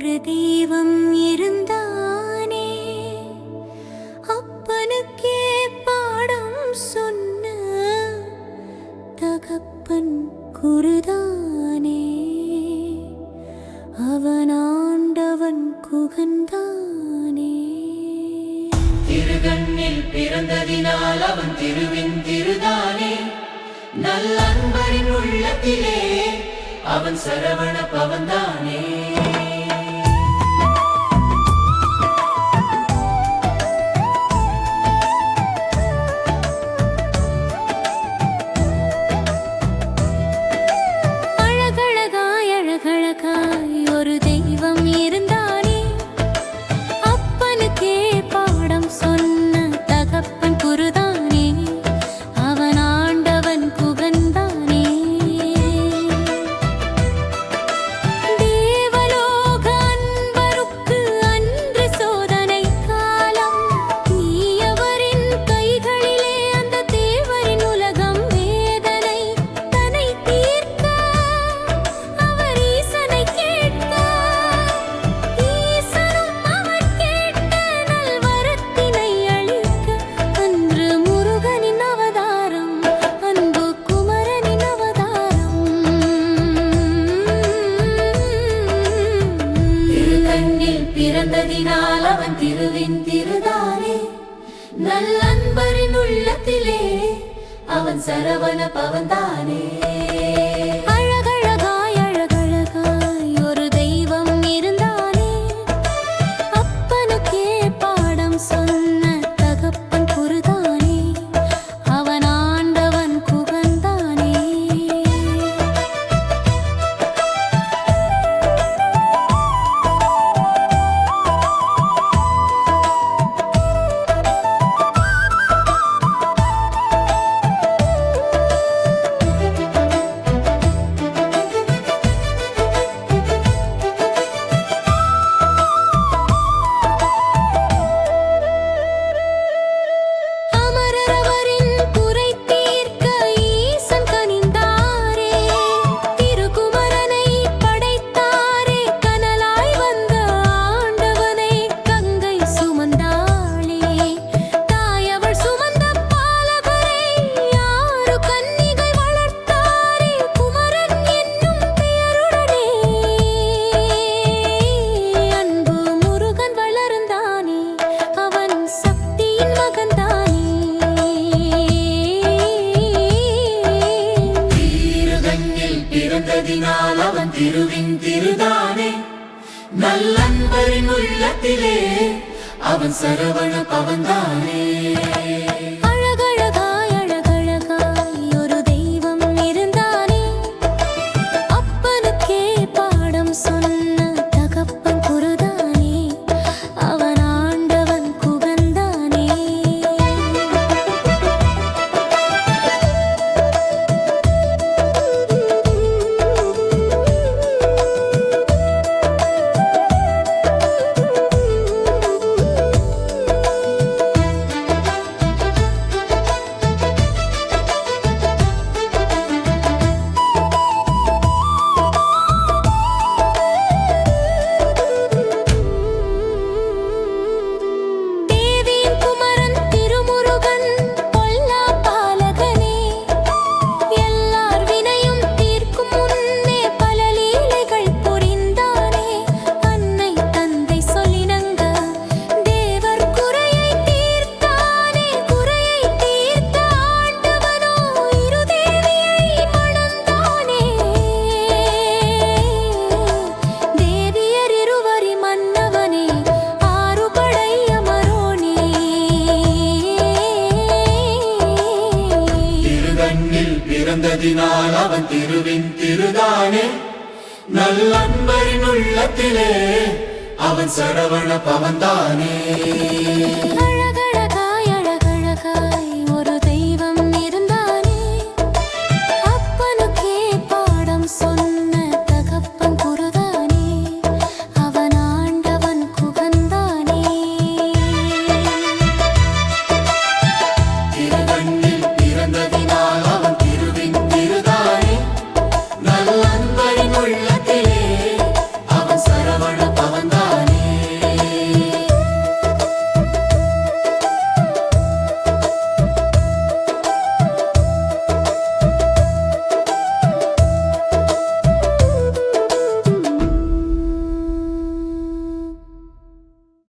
ஒரு தெய்வம் இருந்தானே, அப்பனுக்கே பாடம் சொன்ன தகப்பன் குருதானே. அவன் ஆண்டவன் குகந்தானே. திருகண்ணில் பிறந்ததினால் அவன் திருவின் திருதானே. நல்லன்பரின் உள்ளத்திலே அவன் சரவண பவன்தானே. அழகழகாய் அழகழகாய் ஒரு தெய்வம் இருந்தானே, அப்பனுக்கே பாடம் சொன்ன தகப்பன் குருதானே. அவன் ஆண்டவன் குகந்தானே. தேவலோக அன்பருக்கு அன்று சோதனை காலம். தீயவரின் கைகளிலே அந்த தேவரின் உலகம் வேதனை. தன்னை தீர்க்க அவர் ஈசனை கேட்க, ஈசனும் அவர் கேட்ட நல்வரத்தினை அளிக்க. அன்று முருகனின் அவதாரம், அன்பு குமரனின் அவதாரம். திருகண்ணில் பிறந்ததினால் அவன் திருவின் திருதானே. நல்லன்பரின் உள்ளத்திலே அவன் சரவண பவன்தானே. அழகழகாய் அழகழகாய் ஒரு தெய்வம் இருந்தானே, அப்பனுக்கே பாடம் சொன்ன தகப்பன் குருதானே. அவன் ஆண்டவன் குகந்தானே. அமரரவரின் குறை தீர்க்க ஈசன் கனிந்தாரே. திருக்குமரனை படைத்தாரே, கனலாய் வந்த ஆண்டவனை கங்கை சுமந்தாளே. தாயவள் சுமந்த பாலகரை ஆறு கன்னிகை வளர்த்தாரே, குமரன் என்னும் பெயருடனே. அன்பு முருகன் வளர்ந்தானே, அவன் சக்தியின் மகன்தானே. திருகண்ணில் பிறந்ததினால் அவன் திருவின் திருதானே. நல்லன்பரின் உள்ளத்திலே அவன் சரவண பவன்தானே. அழகழகாய் அழகழகாய் ஒரு தெய்வம் இருந்தானே, அப்பனுக்கே பாடம் சொன்ன தகப்பன் குருதானே. அவன் ஆண்டவன் குகந்தானே. தேவியின் குமரன் திருமுருகன் பொல்லா பாலகனே. எல்லார் வினையும் தீர்க்கும் முன்னே பல லீலைகள் புரிந்தானே. அன்னை தந்தை சொல்லினங்க தேவர் குறையை தீர்த்தானே. குறையை தீர்த்த ஆண்டவனோ இரு தேவியை மணந்தானே. தேவியர் இருவரி மன்னவனே, ஆறு படை அமரோனே. திருகண்ணில் பிறந்ததினால் அவன் திருவின் திருதானே. நல்லன்பரின் உள்ளத்திலே அவன் சரவண பவன்தானே.